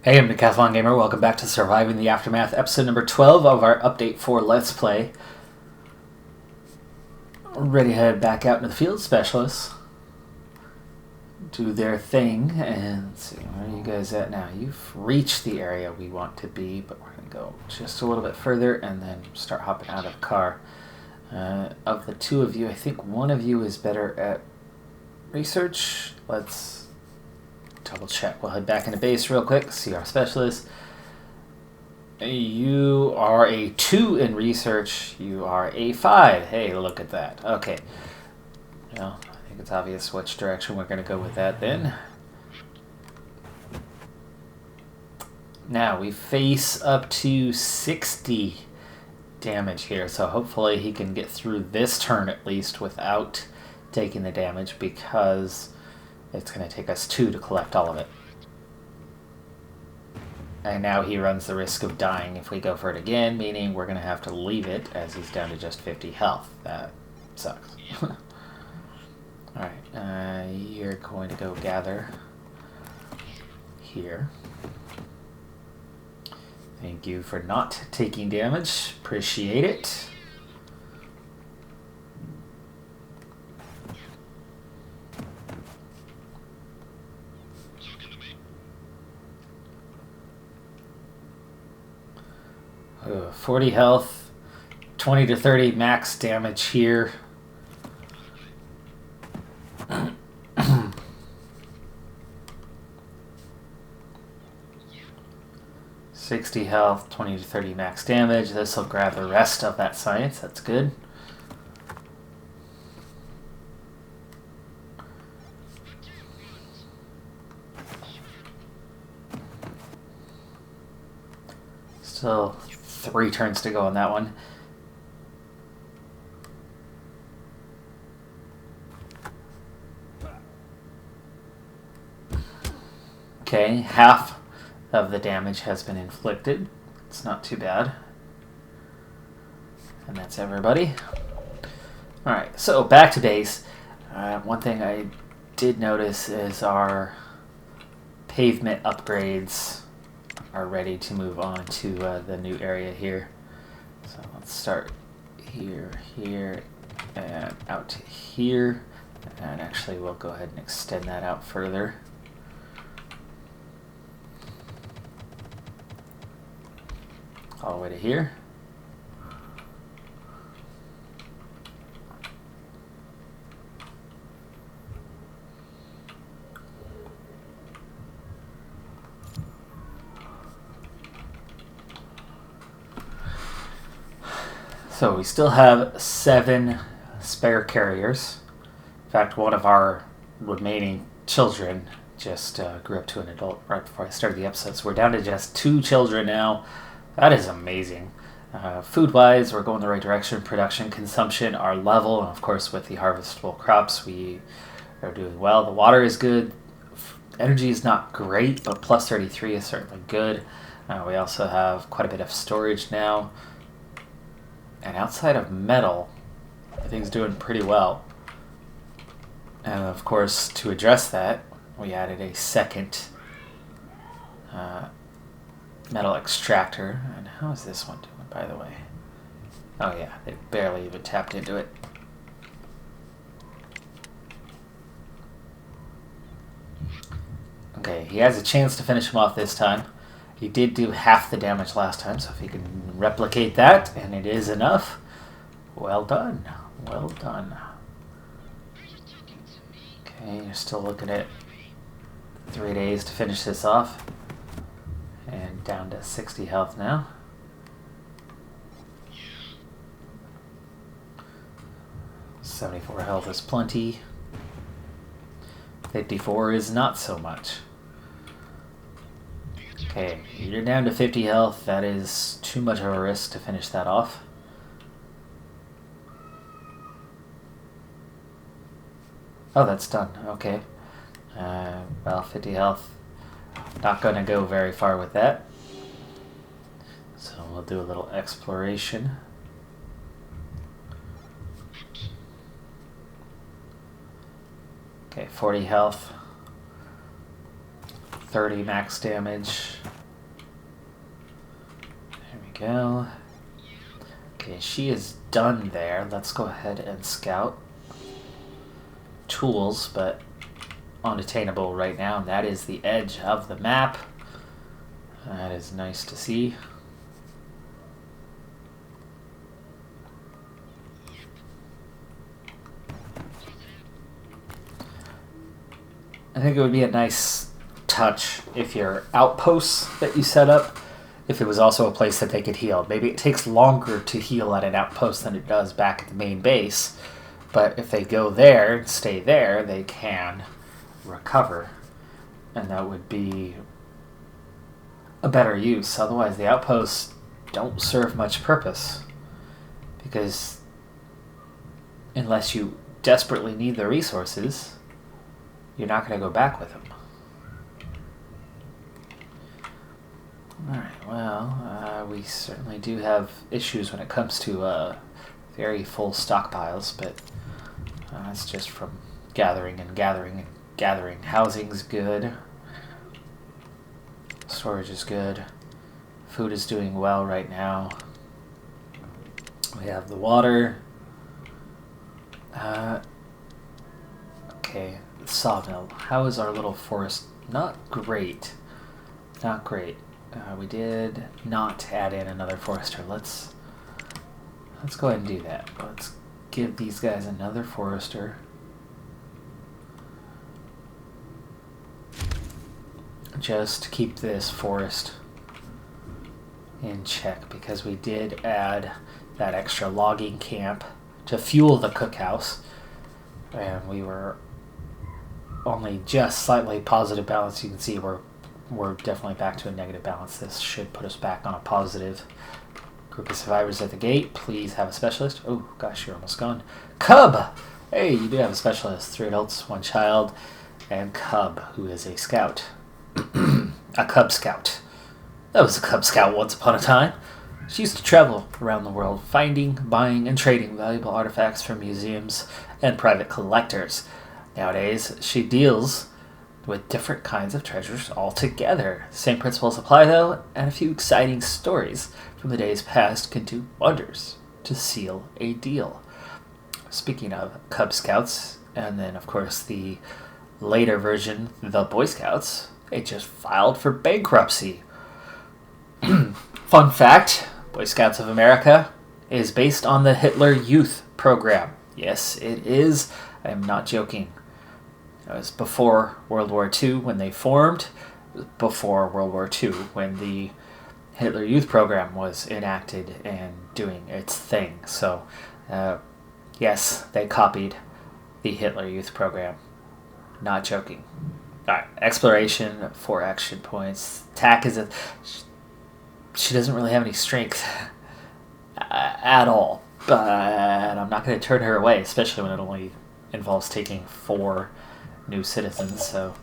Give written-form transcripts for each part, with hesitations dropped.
Hey, I'm Decathlon Gamer. Welcome back to Surviving the Aftermath, episode number 12 of our update for Let's Play. Ready to head back out into the field. Specialists do their thing, and let's see, where are you guys at now? You've reached the area we want to be, but we're going to go just a little bit further and then start hopping out of the car. Of the two of you, I think one of you is better at research. Let's double check. We'll head back into base real quick, see our specialist. You are a 2 in research. You are a 5. Hey, look at that. Okay. Well, I think it's obvious which direction we're going to go with that then. Now, we face up to 60 damage here, so hopefully he can get through this turn at least without taking the damage, because it's going to take us 2 to collect all of it. And now he runs the risk of dying if we go for it again, meaning we're going to have to leave it as he's down to just 50 health. That sucks. Alright, you're going to go gather here. Thank you for not taking damage. Appreciate it. Oh, 40 health, 20 to 30 max damage here. $60 health, 20 to 30 max damage. This will grab the rest of that science. That's good. Still 3 turns to go on that one. Okay, half of the damage has been inflicted. It's not too bad. And that's everybody. Alright, so back to base. One thing I did notice is our pavement upgrades are ready to move on to the new area here. So let's start here, here, and out to here. And actually we'll go ahead and extend that out further. All the way to here. So we still have 7 spare carriers. In fact, one of our remaining children just grew up to an adult right before I started the episode. So we're down to just 2 children now. That is amazing. Food-wise, we're going the right direction. Production, consumption are level. And of course, with the harvestable crops, we are doing well. The water is good. Energy is not great, but plus 33 is certainly good. We also have quite a bit of storage now. And outside of metal, everything's doing pretty well. And of course, to address that, we added a second metal extractor. And how is this one doing, by the way? Oh yeah, they barely even tapped into it. Okay, he has a chance to finish him off this time. He did do half the damage last time, so if he can replicate that, and it is enough, well done. Well done. Okay, you're still looking at 3 days to finish this off. And down to 60 health now. Yeah. 74 health is plenty. 54 is not so much. Okay, you're down to 50 health. That is too much of a risk to finish that off. Oh, that's done. Okay. Well, 50 health. Not going to go very far with that. So we'll do a little exploration. Okay, 40 health. 30 max damage. go. Okay, she is done there. Let's go ahead and scout. Tools, but unattainable right now. And that is the edge of the map. That is nice to see. I think it would be a nice touch if your outposts that you set up, if it was also a place that they could heal. Maybe it takes longer to heal at an outpost than it does back at the main base, but if they go there and stay there, they can recover, and that would be a better use. Otherwise, the outposts don't serve much purpose, because unless you desperately need the resources, you're not going to go back with them. Alright, well, we certainly do have issues when it comes to very full stockpiles, but that's just from gathering and gathering and gathering. Housing's good. Storage is good. Food is doing well right now. We have the water. Okay, sawmill. How is our little forest? Not great. Not great. We did not add in another forester. Let's go ahead and do that. Let's give these guys another forester. Just to keep this forest in check, because we did add that extra logging camp to fuel the cookhouse, and we were only just slightly positive balance. You can see we're definitely back to a negative balance. This should put us back on a positive. Group of survivors at the gate. Please have a specialist. Oh gosh, you're almost gone. Cub! Hey, you do have a specialist. 3 adults, 1 child, and Cub, who is a scout. A Cub Scout. That was a Cub Scout once upon a time. She used to travel around the world, finding, buying, and trading valuable artifacts from museums and private collectors. Nowadays, she deals with different kinds of treasures altogether. The same principles apply, though, and a few exciting stories from the days past can do wonders to seal a deal. Speaking of Cub Scouts, and then, of course, the later version, the Boy Scouts, they just filed for bankruptcy. Fun fact, Boy Scouts of America is based on the Hitler Youth Program. Yes, it is. I am not joking. It was before World War II when they formed, before World War II when the Hitler Youth Program was enacted and doing its thing. So, yes, they copied the Hitler Youth Program. Not joking. Alright, exploration, 4 action points. Attack is she doesn't really have any strength at all. But I'm not going to turn her away, especially when it only involves taking 4 new citizens. So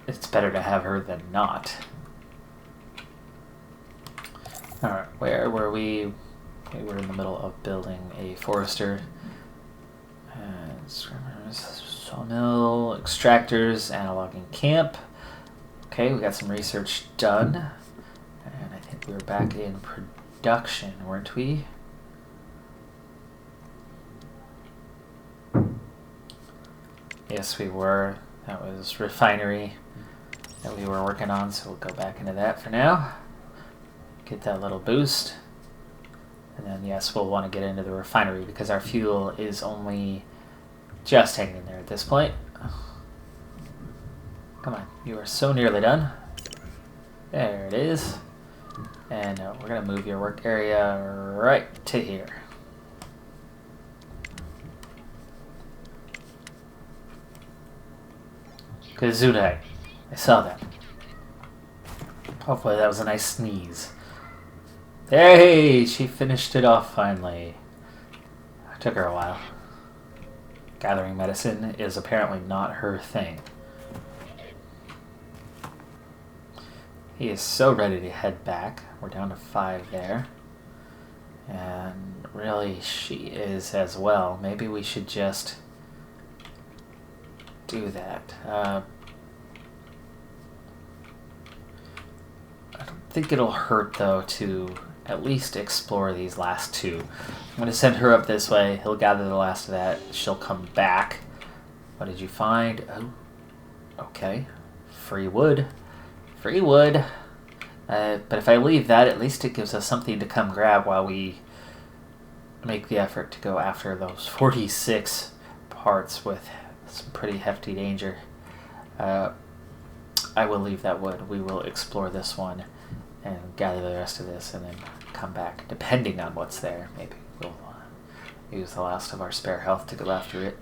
it's better to have her than not. Alright, where were we? We were in the middle of building a forester. Sawmill, extractors, analoging camp. Okay, we got some research done. And I think we were back in production, weren't we? Yes, we were. That was refinery that we were working on, so we'll go back into that for now. Get that little boost. And then, yes, we'll want to get into the refinery because our fuel is only just hanging in there at this point. Come on, you are so nearly done. There it is. And we're going to move your work area right to here. Gesundheit. I saw that. Hopefully that was a nice sneeze. Hey, she finished it off finally. It took her a while. Gathering medicine is apparently not her thing. He is so ready to head back. We're down to 5 there. And really, she is as well. Maybe we should just do that. I don't think it'll hurt, though, to at least explore these last two. I'm going to send her up this way. He'll gather the last of that. She'll come back. What did you find? Oh, okay. Free wood. Free wood. But if I leave that, at least it gives us something to come grab while we make the effort to go after those 46 parts with some pretty hefty danger. I will leave that wood. We will explore this one and gather the rest of this and then come back, depending on what's there. Maybe we'll use the last of our spare health to go after it.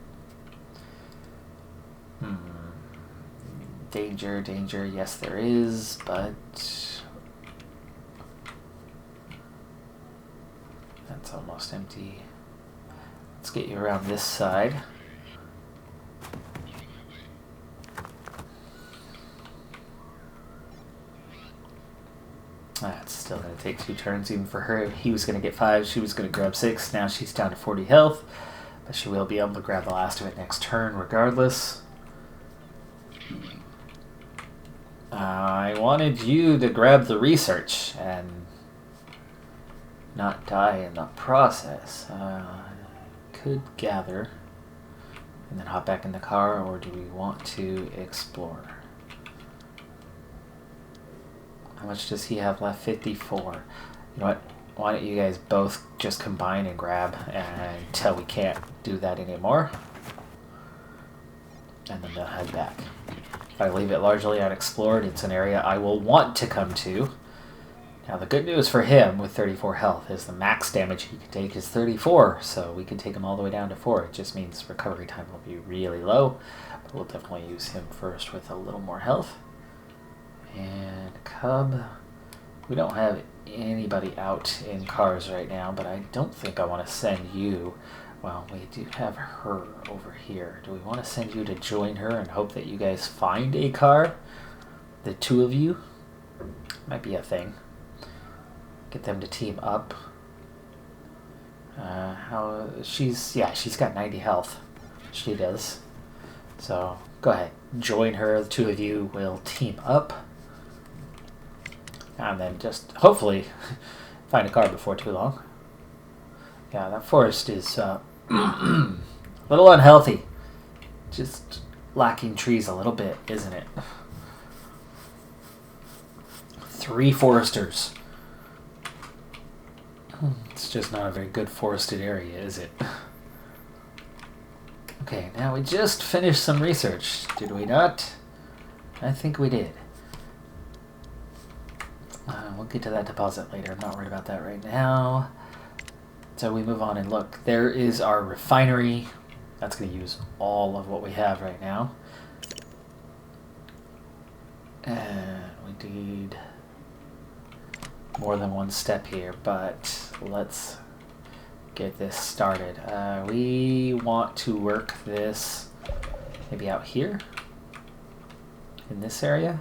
Danger, danger, yes there is, but that's almost empty. Let's get you around this side. That's still going to take 2 turns even for her. He was going to get 5, she was going to grab 6. Now she's down to 40 health, but she will be able to grab the last of it next turn regardless. I wanted you to grab the research and not die in the process. Could gather and then hop back in the car, or do we want to explore? How much does he have left? 54. You know what? Why don't you guys both just combine and grab until we can't do that anymore? And then they'll head back. If I leave it largely unexplored, it's an area I will want to come to. Now the good news for him with 34 health is the max damage he can take is 34, so we can take him all the way down to 4. It just means recovery time will be really low, but we'll definitely use him first with a little more health. And Cub, we don't have anybody out in cars right now, but I don't think I want to send you. Well, we do have her over here. Do we want to send you to join her and hope that you guys find a car? The 2 of you? Might be a thing. Get them to team up. She's got 90 health. She does. So, go ahead. Join her. The 2 of you will team up. And then just, hopefully, find a car before too long. Yeah, that forest is a little unhealthy. Just lacking trees a little bit, isn't it? 3 foresters. It's just not a very good forested area, is it? Okay, now we just finished some research, did we not? I think we did. We'll get to that deposit later. I'm not worried about that right now. So we move on and look. There is our refinery. That's going to use all of what we have right now. And we need more than one step here, but let's get this started. We want to work this maybe out here in this area.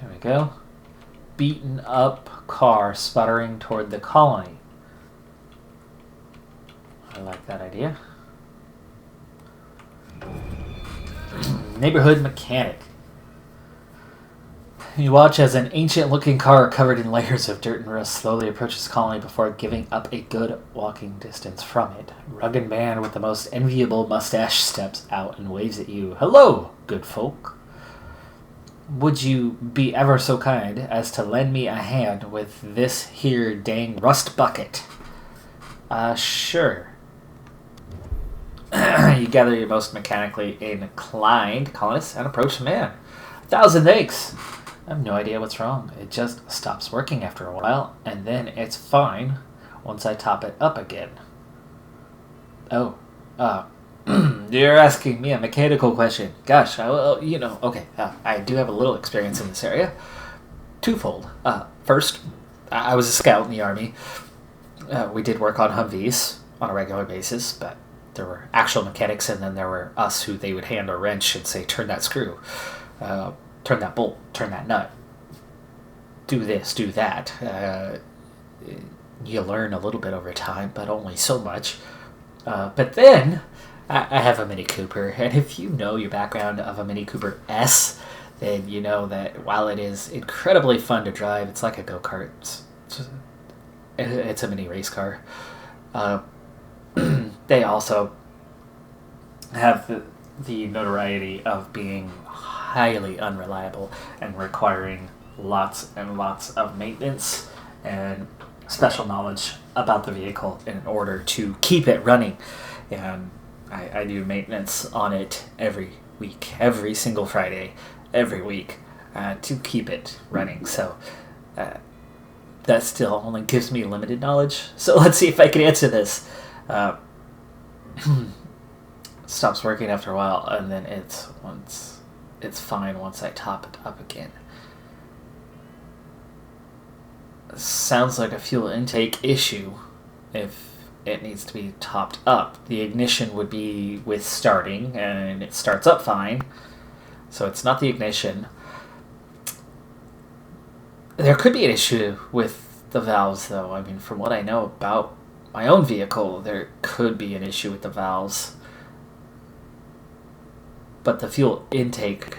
There we go. Beaten up car sputtering toward the colony. I like that idea. Neighborhood mechanic. You watch as an ancient-looking car covered in layers of dirt and rust slowly approaches the colony before giving up a good walking distance from it. A rugged man with the most enviable mustache steps out and waves at you. Hello, good folk. Would you be ever so kind as to lend me a hand with this here dang rust bucket? Sure. You gather your most mechanically inclined colonists and approach the man. 1,000 thanks. I have no idea what's wrong. It just stops working after a while, and then it's fine once I top it up again. Oh, you're asking me a mechanical question. Gosh, okay, I do have a little experience in this area. Twofold. First, I was a scout in the Army. We did work on Humvees on a regular basis, but there were actual mechanics, and then there were us who they would hand a wrench and say, turn that screw, turn that bolt, turn that nut, do this, do that. You learn a little bit over time, but only so much. But then I have a Mini Cooper, and if you know your background of a Mini Cooper S, then you know that while it is incredibly fun to drive, it's like a go-kart. It's a mini race car. They also have the notoriety of being highly unreliable and requiring lots and lots of maintenance and special knowledge about the vehicle in order to keep it running. And I do maintenance on it every week, every single Friday, every week, to keep it running. So that still only gives me limited knowledge. So let's see if I can answer this. Stops working after a while, and then it's fine once I top it up again. Sounds like a fuel intake issue if it needs to be topped up. The ignition would be with starting, and it starts up fine, so it's not the ignition. There could be an issue with the valves, though. I mean, from what I know about my own vehicle, there could be an issue with the valves. But the fuel intake,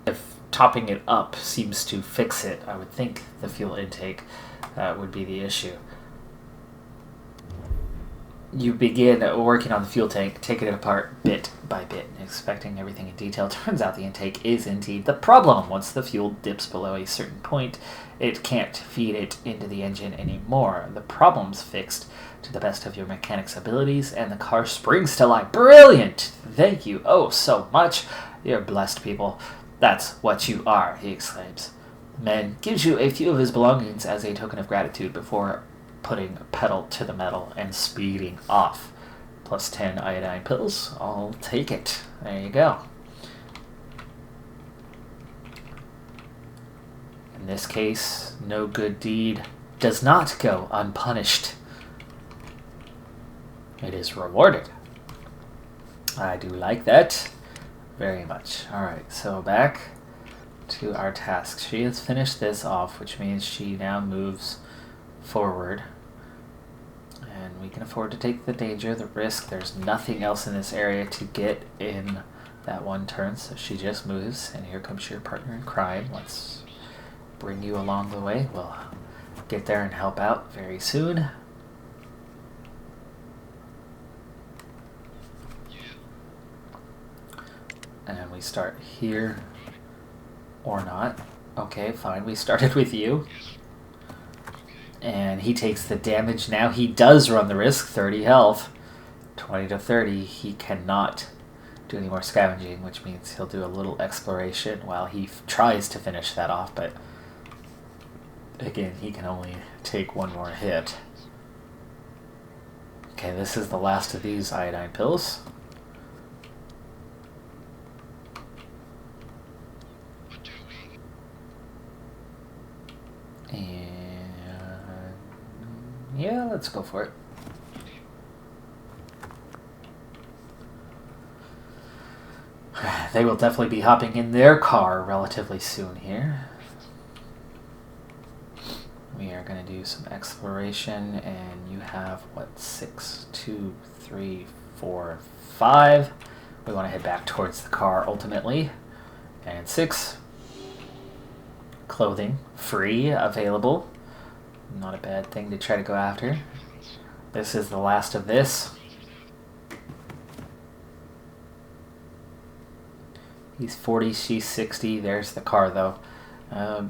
if topping it up seems to fix it, I would think the fuel intake would be the issue. You begin working on the fuel tank, taking it apart bit by bit, expecting everything in detail. Turns out the intake is indeed the problem. Once the fuel dips below a certain point, it can't feed it into the engine anymore. The problem's fixed to the best of your mechanic's abilities, and the car springs to life. Brilliant! Thank you oh so much. You're blessed people. That's what you are, he exclaims. The man gives you a few of his belongings as a token of gratitude before putting pedal to the metal and speeding off. Plus 10 iodine pills. I'll take it. There you go. In this case, no good deed does not go unpunished. It is rewarded. I do like that very much. Alright, so back to our task. She has finished this off, which means she now moves forward. And we can afford to take the danger, the risk. There's nothing else in this area to get in that one turn, so she just moves. And here comes your partner in crime. Let's bring you along the way. We'll get there and help out very soon. And we start here, or not. Okay, fine, we started with you. And he takes the damage. Now he does run the risk, 30 health. 20 to 30, he cannot do any more scavenging, which means he'll do a little exploration while he tries to finish that off, but again, he can only take one more hit. Okay, this is the last of these iodine pills. Yeah, let's go for it. They will definitely be hopping in their car relatively soon here. We are going to do some exploration, and you have, what, 6, 2, 3, 4, 5. We want to head back towards the car ultimately. And 6. Clothing, free, available. Not a bad thing to try to go after. This is the last of this. He's 40, she's 60. There's the car, though. I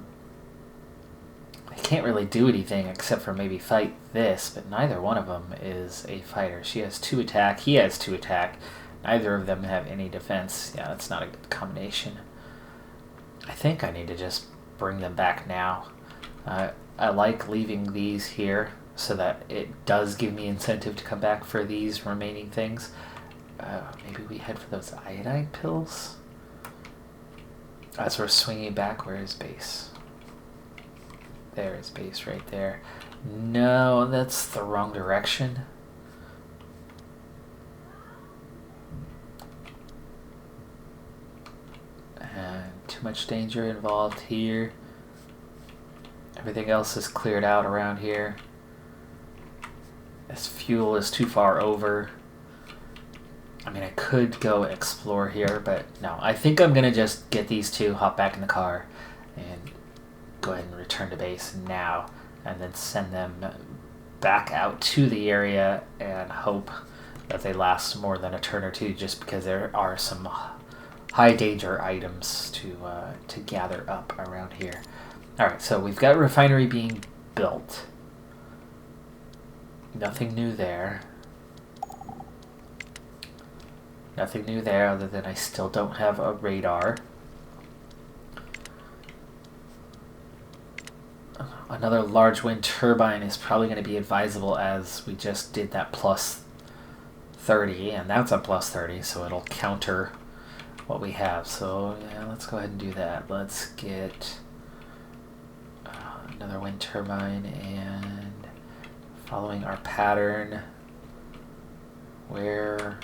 can't really do anything except for maybe fight this, but neither one of them is a fighter. She has 2 attack. He has 2 attack. Neither of them have any defense. Yeah, that's not a good combination. I think I need to just bring them back now. I like leaving these here so that it does give me incentive to come back for these remaining things. Maybe we head for those iodine pills? As we're swinging back, where is base? There is base right there. No, that's the wrong direction. And too much danger involved here. Everything else is cleared out around here. This fuel is too far over. I'm mean, I could go explore here, but no. I think I'm going to just get these two, hop back in the car, and go ahead and return to base now, and then send them back out to the area and hope that they last more than a turn or two, just because there are some high danger items to gather up around here. All right, so we've got refinery being built. Nothing new there. Nothing new there other than I still don't have a radar. Another large wind turbine is probably going to be advisable, as we just did that plus 30, and that's a plus 30, so it'll counter what we have. So yeah, let's go ahead and do that. Let's get another wind turbine, and following our pattern, where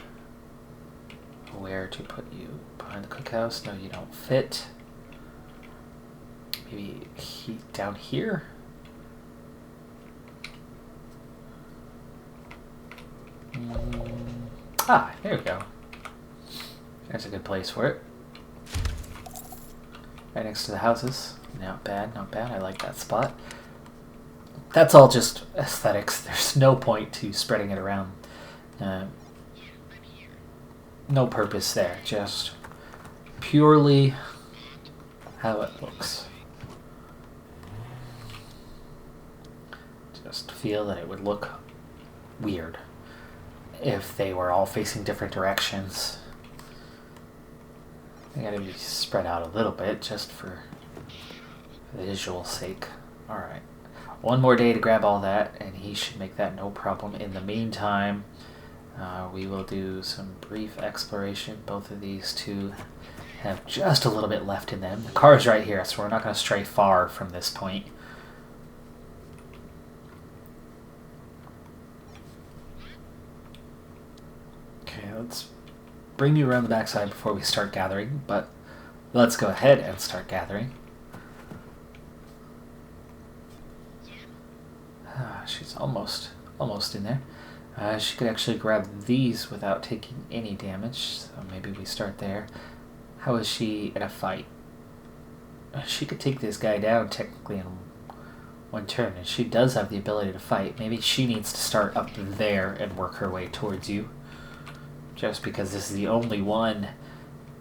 to put you? Behind the cookhouse? No, you don't fit. Maybe down here? There we go. There's a good place for it. Right next to the houses. Not bad, not bad. I like that spot. That's all just aesthetics. There's no point to spreading it around. No purpose there. Just purely how it looks. Just feel that it would look weird if they were all facing different directions. They gotta be spread out a little bit just for visual sake. Alright. One more day to grab all that, and he should make that no problem. In the meantime, we will do some brief exploration. Both of these two have just a little bit left in them. The car is right here, so we're not going to stray far from this point. Okay, let's bring you around the backside before we start gathering, but let's go ahead and start gathering. She's almost in there. She could actually grab these without taking any damage, so maybe we start there. How is she in a fight? She could take this guy down technically in one turn, and she does have the ability to fight. Maybe she needs to start up there and work her way towards you, just because this is the only one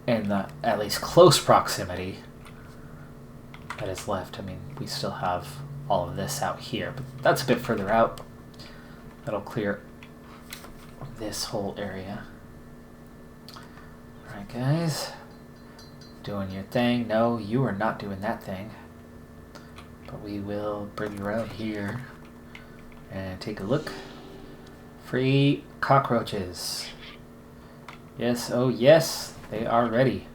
in the at least close proximity that is left. I mean, we still have all of this out here, but that's a bit further out. That'll clear this whole area. Alright, guys. Doing your thing. No, you are not doing that thing. But we will bring you around here and take a look. Free cockroaches. Yes, oh yes, they are ready.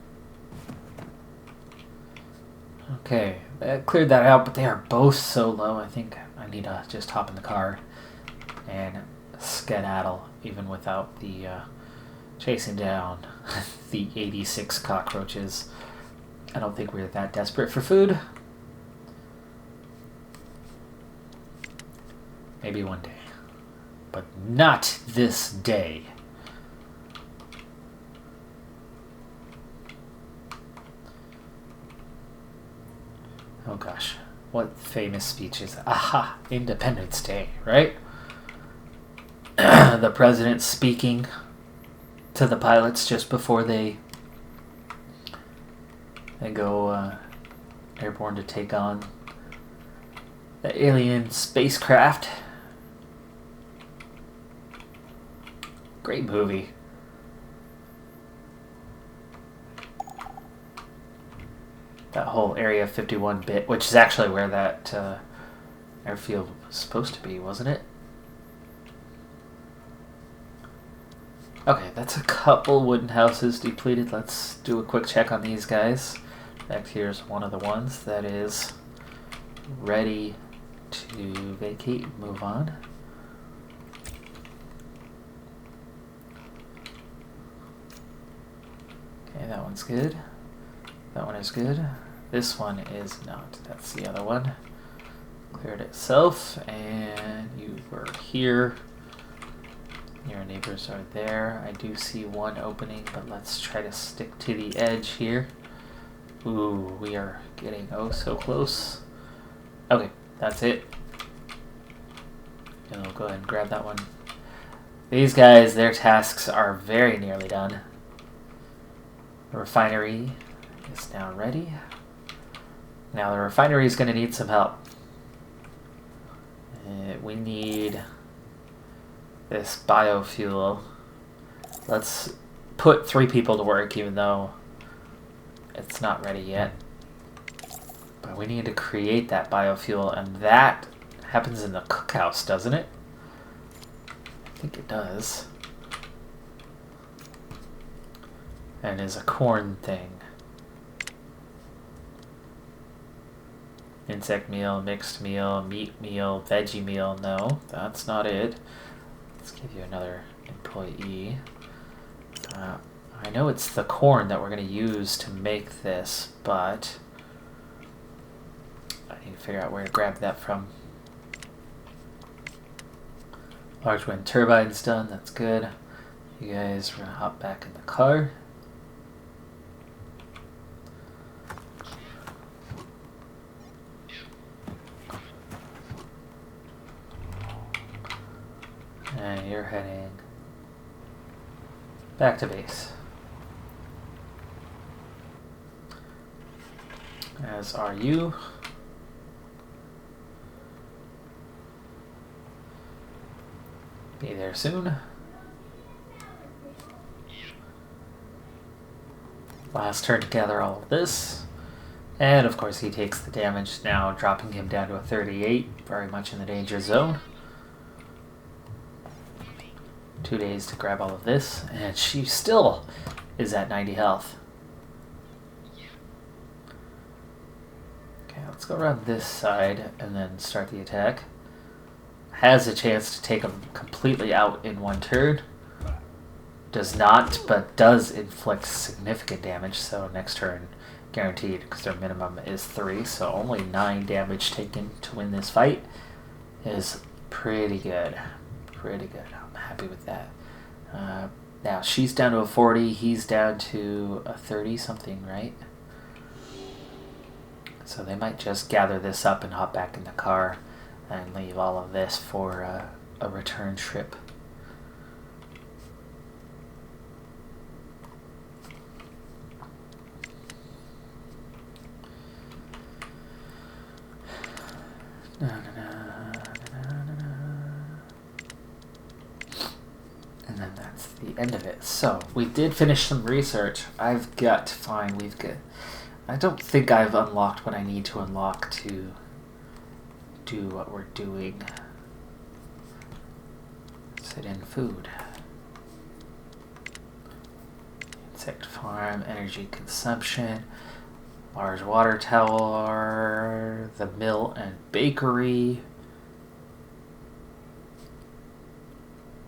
Okay, that cleared that out, but they are both so low. I think I need to just hop in the car and skedaddle, even without the chasing down the 86 cockroaches. I don't think we're that desperate for food. Maybe one day, but not this day. Oh gosh, what famous speeches? Aha, Independence Day, right? The president speaking to the pilots just before they go airborne to take on the alien spacecraft. Great movie. That whole Area 51 bit, which is actually where that airfield was supposed to be, wasn't it? Okay, that's a couple wooden houses depleted. Let's do a quick check on these guys. Back here's one of the ones that is ready to vacate and move on. Okay, that one's good. That one is good. This one is not. That's the other one. Cleared itself, and you were here. Your neighbors are there. I do see one opening, but let's try to stick to the edge here. Ooh, we are getting oh so close. Okay, that's it. And we'll go ahead and grab that one. These guys, their tasks are very nearly done. The refinery is now ready. Now the refinery is going to need some help. We need this biofuel. Let's put 3 people to work, even though it's not ready yet. But we need to create that biofuel, and that happens in the cookhouse, doesn't it? I think it does. And is a corn thing. Insect meal, mixed meal, meat meal, veggie meal. No, that's not it. Let's give you another employee. I know it's the corn that we're going to use to make this, but I need to figure out where to grab that from. Large wind turbine's done. That's good. You guys are going to hop back in the car. And you're heading back to base. As are you. Be there soon. Last turn to gather all of this. And of course he takes the damage now, dropping him down to a 38, very much in the danger zone. 2 days to grab all of this, and she still is at 90 health. Okay, let's go around this side and then start the attack. Has a chance to take him completely out in one turn. Does not, but does inflict significant damage, so next turn guaranteed, because their minimum is 3, so only 9 damage taken to win this fight is pretty good. Pretty good. I'm happy with that. Now she's down to a 40, he's down to a 30 something, right? So they might just gather this up and hop back in the car and leave all of this for a return trip. And then that's the end of it. So, we did finish some research. I've got to find, I don't think I've unlocked what I need to unlock to do what we're doing. Sit in food. Insect farm, energy consumption, large water tower, the mill and bakery,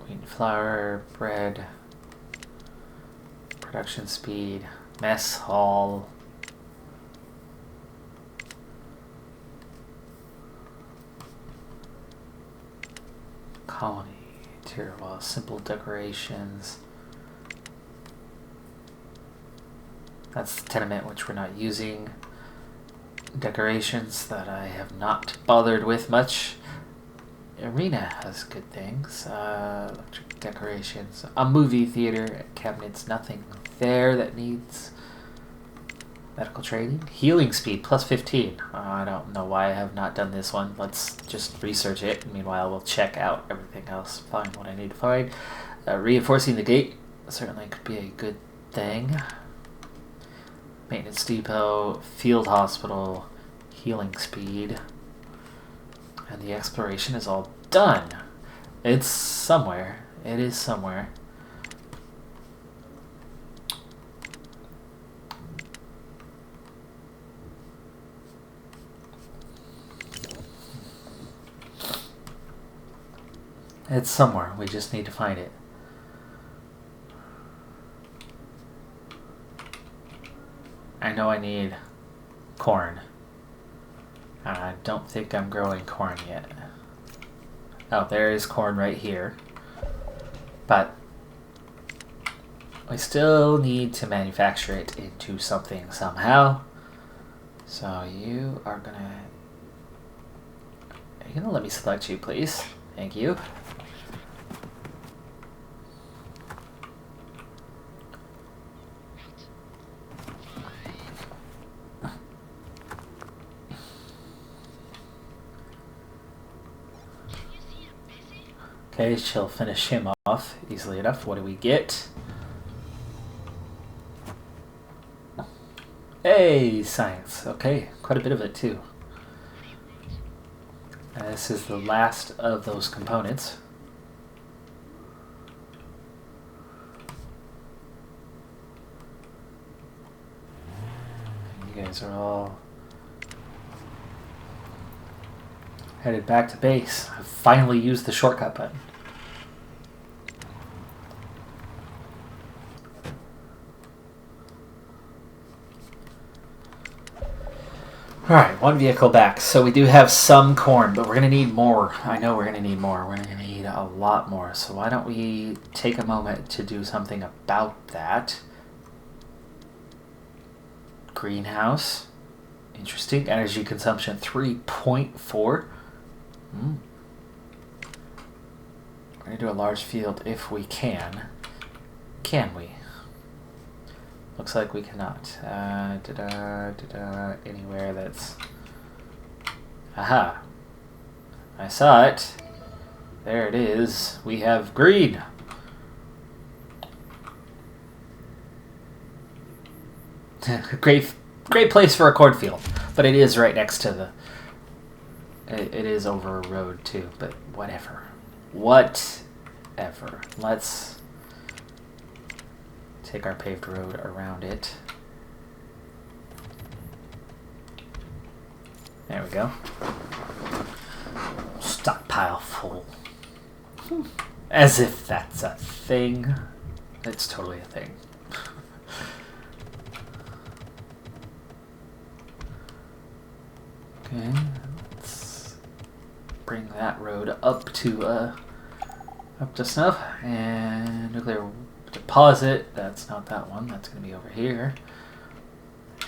wheat and flour, bread, production speed, mess hall, colony, interior wall, simple decorations. That's the tenement, which we're not using. Decorations that I have not bothered with much. Arena has good things. Electric decorations. A movie theater, cabinets, nothing there that needs medical training. Healing speed, plus 15. I don't know why I have not done this one. Let's just research it. Meanwhile, we'll check out everything else. Find what I need to find. Reinforcing the gate certainly could be a good thing. Maintenance depot, field hospital, healing speed, and the exploration is all done. It's somewhere. It is somewhere. It's somewhere. We just need to find it. I know I need corn. I don't think I'm growing corn yet. Oh, there is corn right here. But we still need to manufacture it into something somehow. So you are gonna let me select you, please? Thank you. Okay, she'll finish him off easily enough. What do we get? Hey, science. Okay, quite a bit of it too. This is the last of those components. You guys are all headed back to base. I finally used the shortcut button. Alright, one vehicle back. So we do have some corn, but we're going to need more. I know we're going to need more. We're going to need a lot more. So why don't we take a moment to do something about that. Greenhouse. Interesting. Energy consumption 3.4. We're going to do a large field if we can. Can we? Looks like we cannot. Anywhere that's... Aha! I saw it. There it is. We have green. Great place for a cornfield. But it is right next to the... It is over a road too, but whatever. Whatever. Let's take our paved road around it. There we go. Stockpile full. As if that's a thing. It's totally a thing. Okay, let's bring that road up to snuff. And nuclear deposit, that's not that one, that's going to be over here.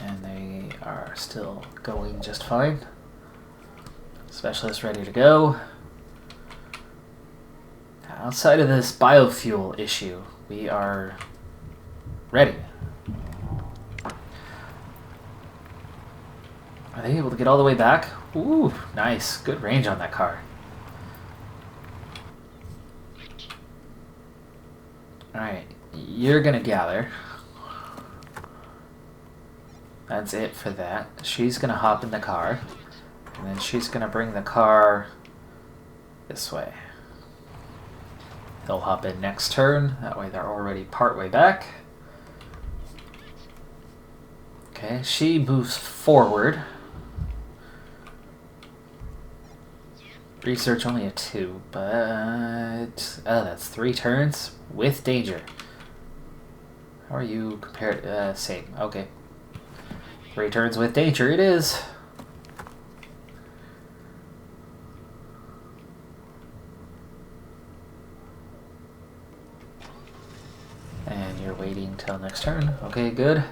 And they are still going just fine. Specialist ready to go. Outside of this biofuel issue, we are ready. Are they able to get all the way back? Ooh, nice. Good range on that car. Alright, you're gonna gather. That's it for that. She's gonna hop in the car. And then she's gonna bring the car this way. They'll hop in next turn. That way they're already part way back. Okay, she moves forward. Research only a 2, but... Oh, that's 3 turns with danger. How are you compared? Same. Okay. 3 turns with danger it is. And you're waiting till next turn. Okay, good.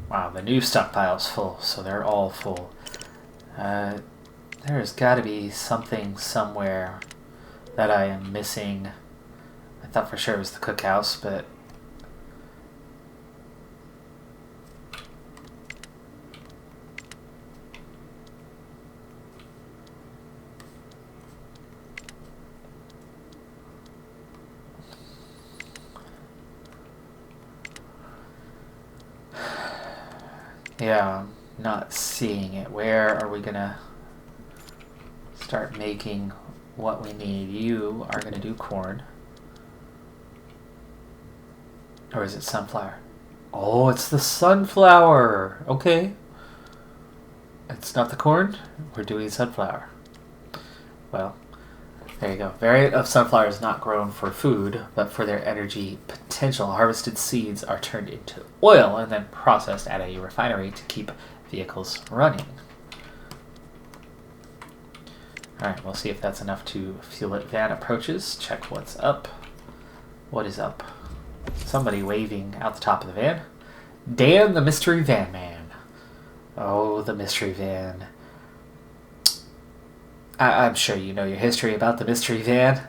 Wow, the new stockpile's full, so they're all full. There's got to be something somewhere that I am missing. I thought for sure it was the cookhouse, but... Yeah, I'm not seeing it. Where are we gonna start making what we need? You are gonna do corn. Or is it sunflower? Oh, it's the sunflower! Okay. It's not the corn. We're doing sunflower. Well, there you go. Variant of sunflower is not grown for food, but for their energy potential. Harvested seeds are turned into oil and then processed at a refinery to keep vehicles running. Alright, we'll see if that's enough to fuel it. Van approaches. Check what's up. What is up? Somebody waving out the top of the van. Dan, the mystery van man. Oh, the mystery van. I'm sure you know your history about the mystery van.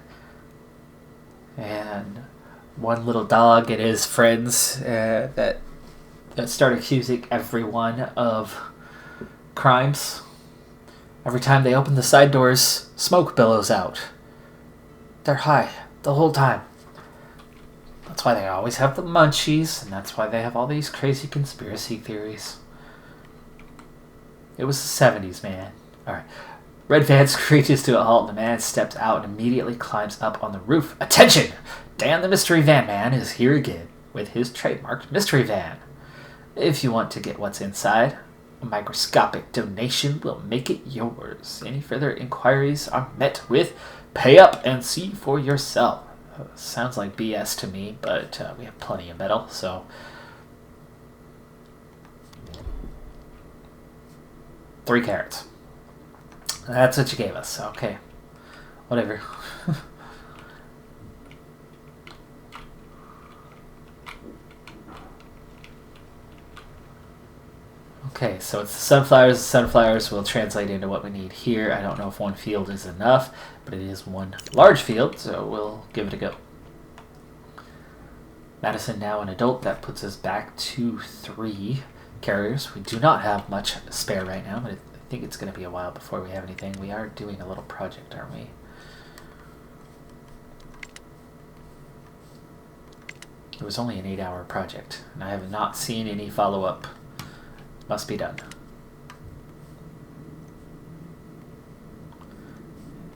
And one little dog and his friends that start accusing everyone of crimes. Every time they open the side doors, smoke billows out. They're high the whole time. That's why they always have the munchies, and that's why they have all these crazy conspiracy theories. It was the 70s, man. Alright. Red van screeches to a halt, and the man steps out and immediately climbs up on the roof. Attention! Dan the Mystery Van Man is here again with his trademarked mystery van. If you want to get what's inside, a microscopic donation will make it yours. Any further inquiries are met with pay up and see for yourself. Sounds like BS to me, but we have plenty of metal, so... $3. That's what you gave us. Okay. Whatever. Okay, so it's the sunflowers. The sunflowers will translate into what we need here. I don't know if one field is enough, but it is one large field, so we'll give it a go. Madison now an adult. That puts us back to 3 carriers. We do not have much spare right now, but I think it's going to be a while before we have anything. We are doing a little project, aren't we? It was only an 8-hour project, and I have not seen any follow-up. Must be done.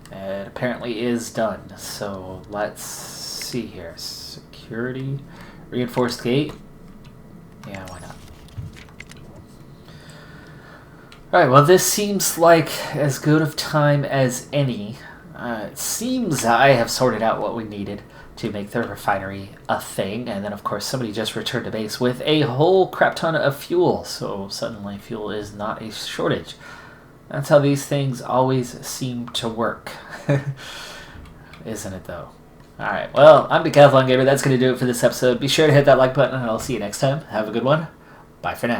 It apparently is done, so let's see here. Security, reinforced gate. Yeah, why not? Alright, well this seems like as good of time as any. It seems I have sorted out what we needed to make the refinery a thing, and then of course somebody just returned to base with a whole crap ton of fuel, so suddenly fuel is not a shortage. That's how these things always seem to work. Isn't it though? Alright, well, I'm Decathlon Gamer. That's going to do it for this episode. Be sure to hit that like button, and I'll see you next time. Have a good one. Bye for now.